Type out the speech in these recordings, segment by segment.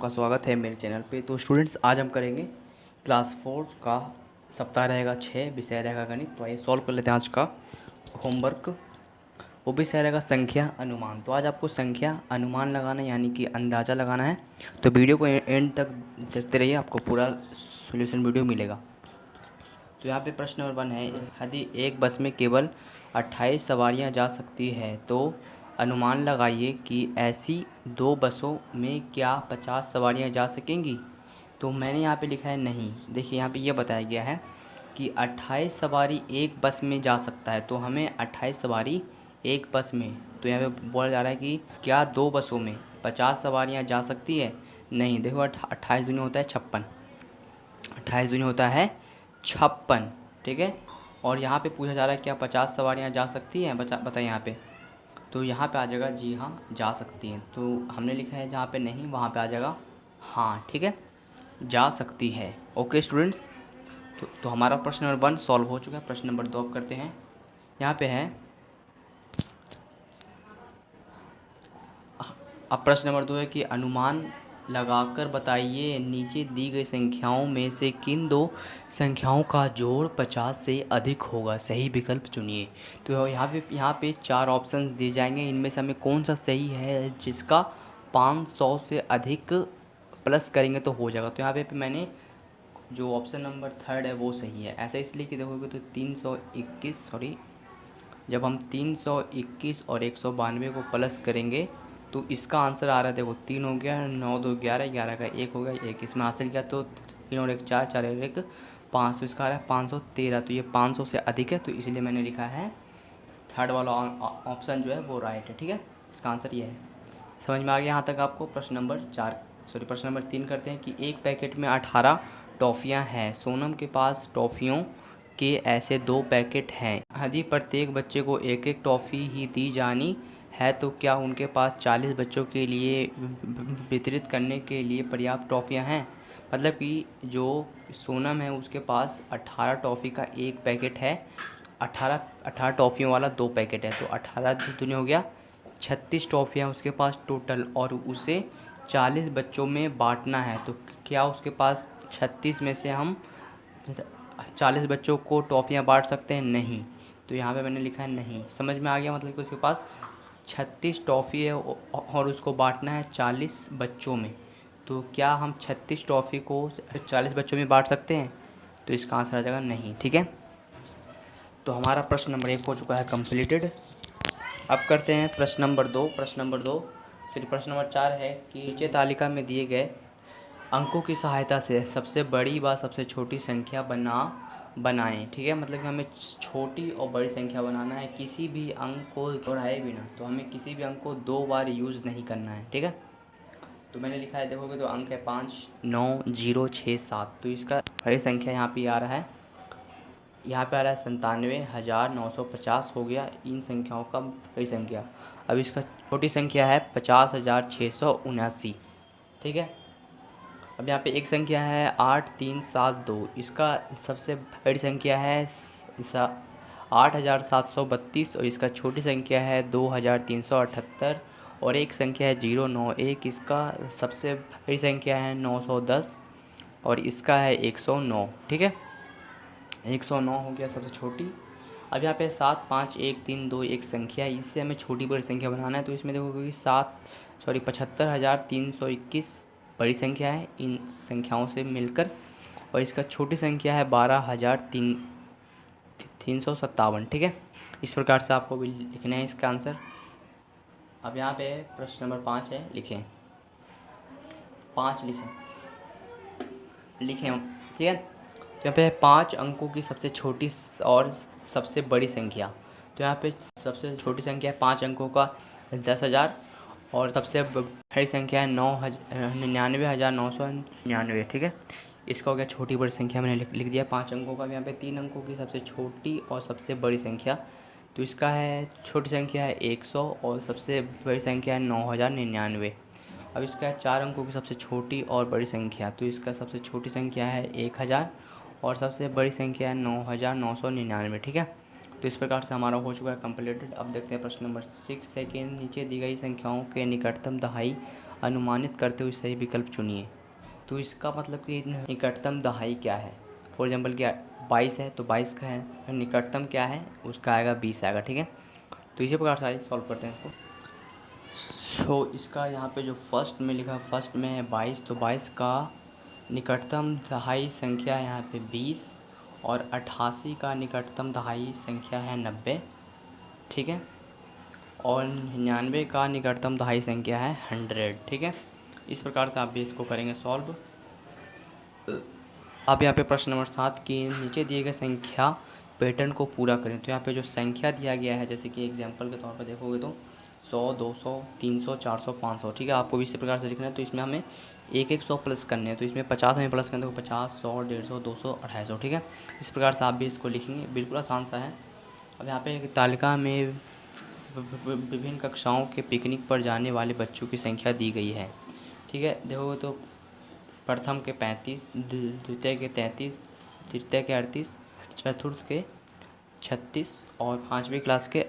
आपका स्वागत है मेरे चैनल पे। तो स्टूडेंट्स, आज हम करेंगे क्लास 4 का सप्ताह रहेगा 6, विषय रहेगा गणित। तो आइए सॉल्व कर लेते हैं आज का होमवर्क। वो विषय रहेगा संख्या अनुमान। तो आज आपको संख्या अनुमान लगाना यानी कि अंदाज़ा लगाना है। तो वीडियो को एंड तक देखते रहिए, आपको पूरा सोल्यूशन वीडियो मिलेगा। तो यहाँ पे प्रश्न नंबर 1 है, यदि एक बस में केवल 28 सवारियाँ जा सकती है तो अनुमान लगाइए कि ऐसी 2 बसों में क्या 50 सवारियाँ जा सकेंगी। तो मैंने यहाँ पे लिखा है नहीं। देखिए यहाँ पे ये बताया गया है कि 28 सवारी एक बस में जा सकता है, तो हमें 28 सवारी एक बस में, तो यहाँ पे बोला जा रहा है कि क्या 2 बसों में 50 सवारियाँ जा सकती है। नहीं, देखो 28 दूनी होता है 56, 28 दूनी होता है 56, ठीक है। और यहाँ पे पूछा जा रहा है क्या 50 सवारियाँ जा सकती हैं, बताइए यहाँ पे। तो यहाँ पे आ जाएगा जी हाँ जा सकती हैं। तो हमने लिखा है जहाँ पे नहीं वहाँ पे आ जाएगा हाँ, ठीक है, जा सकती है। ओके स्टूडेंट्स, तो हमारा प्रश्न नंबर 1 सॉल्व हो चुका है। प्रश्न नंबर 2 अब करते हैं। यहाँ पे है, अब प्रश्न नंबर 2 है कि अनुमान लगाकर बताइए नीचे दी गई संख्याओं में से किन 2 संख्याओं का जोड़ 50 से अधिक होगा, सही विकल्प चुनिए। तो यहाँ पे 4 ऑप्शन दिए जाएंगे, इनमें से हमें कौन सा सही है जिसका 500 से अधिक प्लस करेंगे तो हो जाएगा। तो यहाँ पे मैंने जो ऑप्शन नंबर 3 है वो सही है। ऐसा इसलिए कि देखोगे तो 321 जब हम 321 और 192 को प्लस करेंगे तो इसका आंसर आ रहा है, देखो 3 हो गया, 9 2 11, 11 का 1 हो गया, 1 इसमें हासिल किया तो 3 और 1 4, 4 और 1 5, तो इसका आ रहा है 513। तो ये 500 से अधिक है, तो इसलिए मैंने लिखा है 3rd वाला ऑप्शन जो है वो राइट है, ठीक है। इसका आंसर ये है। समझ में आ गया यहाँ तक आपको। प्रश्न नंबर 3 करते हैं कि एक पैकेट में 18 टॉफ़ियाँ हैं। सोनम के पास टॉफ़ियों के ऐसे 2 पैकेट हैं। यदि प्रत्येक बच्चे को एक एक टॉफ़ी ही दी जानी है तो क्या उनके पास 40 बच्चों के लिए वितरित करने के लिए पर्याप्त टॉफ़ियाँ हैं। मतलब कि जो सोनम है उसके पास 18 टॉफ़ी का एक पैकेट है, 18 टॉफ़ियों वाला 2 पैकेट है, तो 18 दूनी हो गया 36 टॉफ़ियाँ उसके पास टोटल, और उसे 40 बच्चों में बांटना है। तो क्या उसके पास 36 में से हम 40 बच्चों को टॉफ़ियाँ बांट सकते हैं। नहीं, तो यहाँ पे मैंने लिखा है नहीं। समझ में आ गया, मतलब कि उसके पास 36 टॉफ़ी है और उसको बांटना है 40 बच्चों में। तो क्या हम 36 टॉफ़ी को 40 बच्चों में बांट सकते हैं। तो इसका आंसर आ जाएगा नहीं, ठीक है। तो हमारा प्रश्न नंबर 1 हो चुका है कंप्लीटेड। अब करते हैं प्रश्न नंबर 2। प्रश्न नंबर 4 है कि नीचे तालिका में दिए गए अंकों की सहायता से सबसे बड़ी व सबसे छोटी संख्या बनाएं, ठीक है। मतलब कि हमें छोटी और बड़ी संख्या बनाना है, किसी भी अंक को दोहराए बिना। तो हमें किसी भी अंक को 2 बार यूज़ नहीं करना है, ठीक है। तो मैंने लिखा है, देखोगे तो अंक है 5 9 0 6 7। तो इसका बड़ी संख्या यहाँ पे आ रहा है, यहाँ पे आ रहा है 97,950 हो गया इन संख्याओं का बड़ी संख्या। अब इसका छोटी संख्या है 50,679, ठीक है। अब यहाँ पे एक संख्या है 8372, इसका सबसे बड़ी संख्या है 8,732 और इसका छोटी संख्या है 2,378, और एक संख्या है 091, इसका सबसे बड़ी संख्या है 910 और इसका है 109, ठीक है। 109 हो गया सबसे छोटी। अब यहाँ पे 7 5 1 3 2 एक संख्या है, इससे हमें छोटी बड़ी संख्या बनाना है। तो इसमें देखोगे कि 75,321 बड़ी संख्या है इन संख्याओं से मिलकर, और इसका छोटी संख्या है 12,357, ठीक है। इस प्रकार से आपको भी लिखना है इसका आंसर। अब यहाँ पे प्रश्न नंबर 5 है, लिखें 5 लिखें, ठीक है। तो यहाँ पे 5 अंकों की सबसे छोटी और सबसे बड़ी संख्या। तो यहाँ पे सबसे छोटी संख्या है 5 अंकों का 10,000 और सबसे बड़ी संख्या है 99,999, ठीक है। इसका हो गया छोटी बड़ी संख्या, मैंने लिख दिया 5 अंकों का। यहाँ पे 3 अंकों की सबसे छोटी और सबसे बड़ी संख्या। तो इसका है छोटी संख्या है 100 और सबसे बड़ी संख्या है 9,099। अब इसका है 4 अंकों की सबसे छोटी और बड़ी संख्या। तो इसका सबसे छोटी संख्या है 1000 और सबसे बड़ी संख्या है 9,999, ठीक है। तो इस प्रकार से हमारा हो चुका है कंप्लीटेड। अब देखते हैं प्रश्न नंबर 6 है कि नीचे दी गई संख्याओं के निकटतम दहाई अनुमानित करते हुए सही विकल्प चुनिए। तो इसका मतलब कि निकटतम दहाई क्या है। फॉर एग्जाम्पल क्या 22 है तो 22 का है, निकटतम क्या है उसका आएगा 20 आएगा। ठीक है, तो इसी प्रकार से आइए सॉल्व करते हैं इसको। सो इसका यहाँ पे जो फर्स्ट में लिखा, फर्स्ट में है 22, तो 22 का निकटतम दहाई संख्या है यहाँ पे 20 और 88 का निकटतम दहाई संख्या है 90। ठीक है, और 99 का निकटतम दहाई संख्या है 100। ठीक है, इस प्रकार से आप भी इसको करेंगे सॉल्व। अब यहाँ पे प्रश्न नंबर 7 की नीचे दिए गए संख्या पैटर्न को पूरा करें। तो यहाँ पे जो संख्या दिया गया है, जैसे कि एग्जांपल के तौर पर देखोगे तो 100, 200, 300, 400, 500। ठीक है, आपको भी इसी प्रकार से लिखना है। तो इसमें हमें एक 100 प्लस करने हैं, तो इसमें 50 हमें प्लस करने, तो 50, 100, 150, 200, 250। ठीक है, इस प्रकार से आप भी इसको लिखेंगे, बिल्कुल आसान सा है। अब यहाँ पे एक तालिका में विभिन्न कक्षाओं के पिकनिक पर जाने वाले बच्चों की संख्या दी गई है। ठीक है, देखोगे तो प्रथम के 35, द्वितीय के 33, तृतीय के 38, चतुर्थ के 36 और 5वीं क्लास के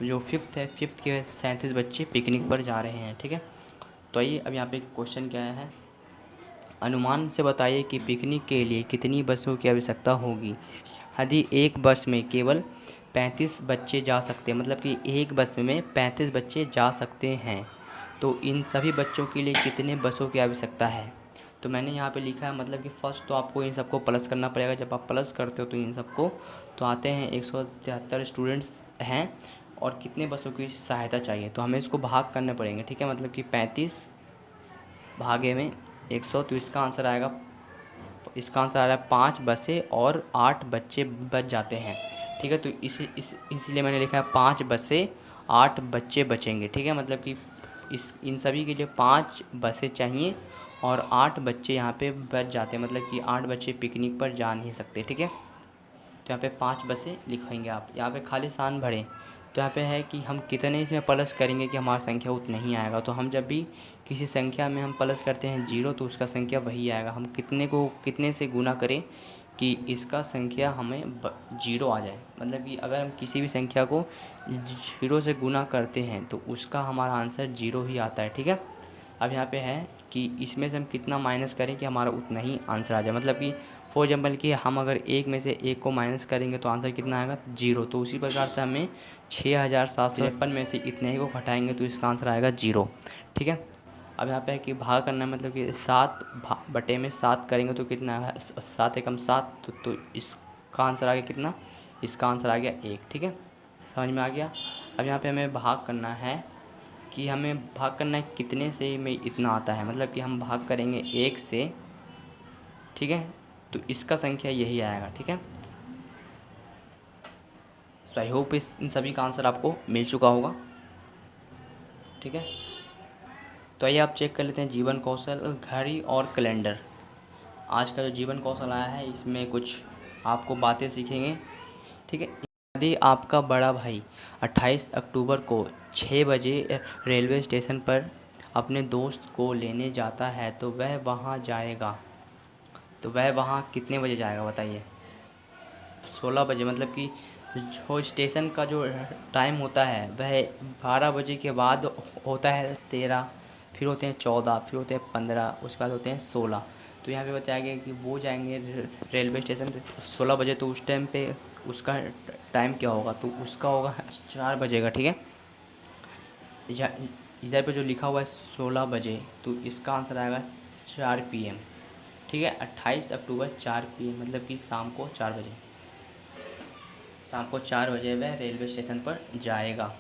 जो फिफ्थ के 37 बच्चे पिकनिक पर जा रहे हैं। ठीक है, तो आइए अब यहाँ पे क्वेश्चन क्या है, अनुमान से बताइए कि पिकनिक के लिए कितनी बसों की आवश्यकता होगी। यदि एक बस में केवल 35 बच्चे जा सकते हैं, मतलब कि एक बस में 35 बच्चे जा सकते हैं, तो इन सभी बच्चों के लिए कितने बसों की आवश्यकता है। तो मैंने यहाँ पे लिखा है, मतलब कि फ़र्स्ट तो आपको इन सबको प्लस करना पड़ेगा। जब आप प्लस करते हो तो इन सबको तो आते हैं 173 स्टूडेंट्स हैं और कितने बसों की सहायता चाहिए, तो हमें इसको भाग करने पड़ेंगे। ठीक है, मतलब कि 35 भागे में 100, तो इसका आंसर आ रहा है 5 बसें और 8 बच्चे बच जाते हैं। ठीक है, तो इसलिए मैंने लिखा है 5 बसें 8 बच्चे बचेंगे। ठीक है, मतलब कि इन सभी के लिए 5 बसें चाहिए और 8 बच्चे यहाँ पे बच जाते हैं, मतलब कि 8 बच्चे पिकनिक पर जा नहीं सकते। ठीक है, तो यहाँ पे 5 बसें लिखेंगे आप। यहाँ पे खाली स्थान भरें, तो यहाँ पे है कि हम कितने इसमें प्लस करेंगे कि हमारा संख्या उतना ही आएगा। तो हम जब भी किसी संख्या में हम प्लस करते हैं 0, तो उसका संख्या वही आएगा। हम कितने से गुना करें कि इसका संख्या हमें 0 आ जाए, मतलब कि अगर हम किसी भी संख्या को 0 से गुना करते हैं तो उसका हमारा आंसर 0 ही आता है। ठीक है, अब यहाँ पे है कि इसमें से हम कितना माइनस करें कि हमारा उतना ही आंसर आ जाए, मतलब कि फॉर एग्जाम्पल कि हम अगर एक में से एक को माइनस करेंगे तो आंसर कितना आएगा 0। तो उसी प्रकार से हमें 6753 में से इतने ही को घटाएंगे तो इसका आंसर आएगा 0। ठीक है, अब यहाँ पे है कि भाग करना है, मतलब कि 7/7 करेंगे तो कितना है 7 एकम 7, तो इसका आंसर आ गया कितना, इसका आंसर आ गया 1। ठीक है, समझ में आ गया। अब यहाँ पे हमें भाग करना है कि हमें भाग करना है कितने से में इतना आता है, मतलब कि हम भाग करेंगे 1 से। ठीक है, तो इसका संख्या यही आएगा। ठीक है, तो आई होप इन सभी का आंसर आपको मिल चुका होगा। ठीक है, तो आइए आप चेक कर लेते हैं जीवन कौशल घड़ी और कैलेंडर। आज का जो जीवन कौशल आया है इसमें कुछ आपको बातें सीखेंगे। ठीक है, यदि आपका बड़ा भाई 28 अक्टूबर को 6 बजे रेलवे स्टेशन पर अपने दोस्त को लेने जाता है तो वह वहाँ जाएगा, तो वह वहाँ कितने बजे जाएगा बताइए। 16 बजे, मतलब कि जो स्टेशन का जो टाइम होता है वह 12 बजे के बाद होता है 13, फिर होते हैं 14, फिर होते हैं 15, उसके बाद होते हैं 16। तो यहाँ पे बताया गया कि वो जाएंगे रेलवे स्टेशन 16 बजे, तो उस टाइम पे उसका टाइम क्या होगा, तो उसका होगा 4 बजे का। ठीक है, इधर पे जो लिखा हुआ है 16 बजे, तो इसका आंसर आएगा 4 PM। ठीक है, 28 अक्टूबर 4 PM, मतलब कि शाम को 4 बजे, शाम को 4 बजे वह रेलवे स्टेशन पर जाएगा।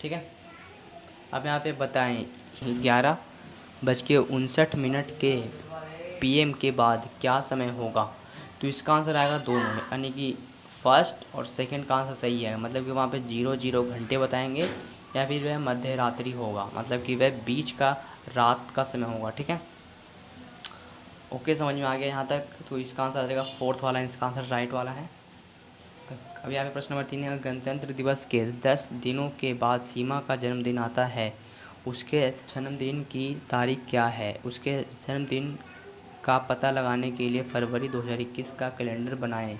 ठीक है, अब यहाँ पे बताएं 11:59 के PM के बाद क्या समय होगा, तो इसका आंसर आएगा दोनों, यानी कि फर्स्ट और सेकंड का आंसर सही है, मतलब कि वहाँ पे 00 घंटे बताएंगे या फिर वह मध्य रात्रि होगा, मतलब कि वह बीच का रात का समय होगा। ठीक है, ओके, समझ में आ गया यहाँ तक। तो इसका आंसर आ जाएगा 4th वाला, इसका आंसर राइट वाला है। तो अब यहाँ पे प्रश्न नंबर 3 है, गणतंत्र दिवस के 10 दिनों के बाद सीमा का जन्मदिन आता है, उसके जन्मदिन की तारीख क्या है। उसके जन्मदिन का पता लगाने के लिए फरवरी 2021 का कैलेंडर बनाएं।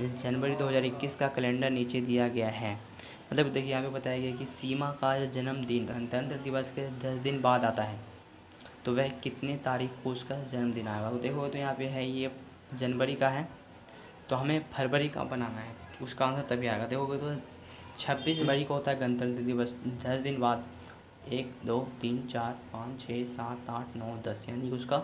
जनवरी 2021 का कैलेंडर नीचे दिया गया है। मतलब देखिए यहाँ पे बताया गया कि सीमा का जन्मदिन गणतंत्र दिवस के 10 दिन बाद आता है। तो वह कितने तारीख को उसका जन्मदिन आएगा। तो देखो तो यहाँ पे है ये जनवरी का है, तो हमें फरवरी का बनाना है, उसका आंसर तभी आएगा। देखोगे तो 26 जनवरी को होता है गणतंत्र दिवस, 10 दिन बाद 1 2 3 4 5 6 7 8 9 10, यानी कि उसका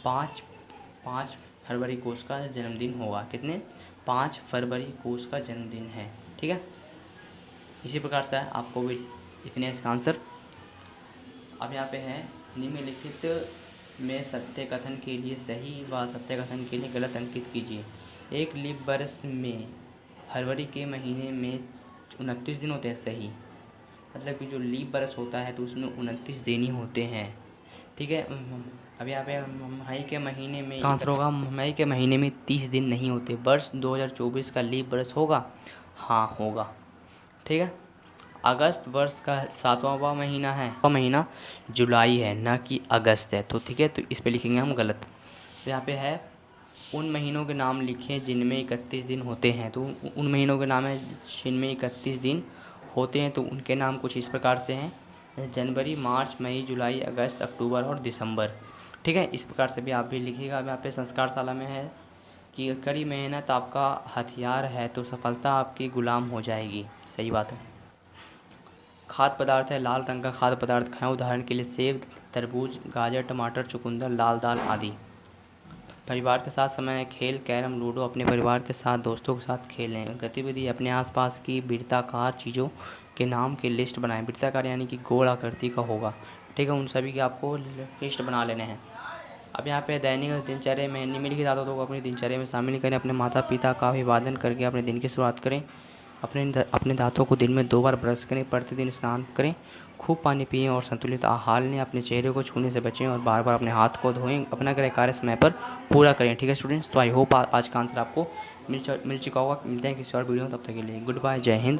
5 फरवरी को उसका जन्मदिन होगा। कितने? 5 फरवरी को उसका जन्मदिन है। ठीक है, इसी प्रकार से आपको भी लिखने इसका आंसर। अब यहाँ पे है निम्नलिखित में सत्य कथन के लिए सही व सत्य कथन के लिए गलत अंकित कीजिए। एक लीप वर्ष में फरवरी के महीने में 29 दिन होते हैं, सही। मतलब कि जो लीप वर्ष होता है तो उसमें 29 दिन ही होते हैं। ठीक है, अब यहाँ पे मई के महीने में आंसर होगा, मई के महीने में 30 दिन नहीं होते। वर्ष 2024 का लीप वर्ष होगा? हाँ होगा। ठीक है, अगस्त वर्ष का 7वां महीना है, महीना जुलाई है ना कि अगस्त है। तो ठीक है, तो इस पे लिखेंगे हम गलत। तो यहाँ पे है उन महीनों के नाम लिखें जिनमें 31 दिन होते हैं। तो उन महीनों के नाम है जिनमें 31 दिन होते हैं, तो उनके नाम कुछ इस प्रकार से हैं: जनवरी, मार्च, मई, जुलाई, अगस्त, अक्टूबर और दिसंबर। ठीक है, इस प्रकार से भी आप भी लिखिएगा। अब यहाँ पे संस्कारशाला में है कि कड़ी मेहनत आपका हथियार है तो सफलता आपकी गुलाम हो जाएगी। सही बात है। खाद्य पदार्थ है, लाल रंग का खाद्य पदार्थ खाएं। उदाहरण के लिए सेब, तरबूज, गाजर, टमाटर, चुकंदर, लाल दाल आदि। परिवार के साथ समय है, खेल, कैरम, लूडो। अपने परिवार के साथ, दोस्तों के साथ खेलें। गतिविधि, अपने आसपास की वृत्ताकार चीज़ों के नाम की लिस्ट बनाएं। वृत्ताकार यानी कि गोल आकृति का होगा। ठीक है, उन सभी की आपको लिस्ट बना लेने हैं। अब यहाँ पे दैनिक दिनचर्या में निम्नलिखित आदतों को अपनी दिनचर्या में शामिल करें। अपने माता पिता का अभिवादन करके अपने दिन की शुरुआत करें। अपने दांतों को दिन में 2 बार ब्रश करें। प्रतिदिन स्नान करें। खूब पानी पिएं और संतुलित आहार लें। अपने चेहरे को छूने से बचें और बार बार अपने हाथ को धोएं। अपना गृह कार्य समय पर पूरा करें। ठीक है स्टूडेंट्स, तो आई होप आज का आंसर आपको मिल चुका होगा। मिलते हैं किसी और वीडियो में, तब तक के लिए गुड बाय, जय हिंद।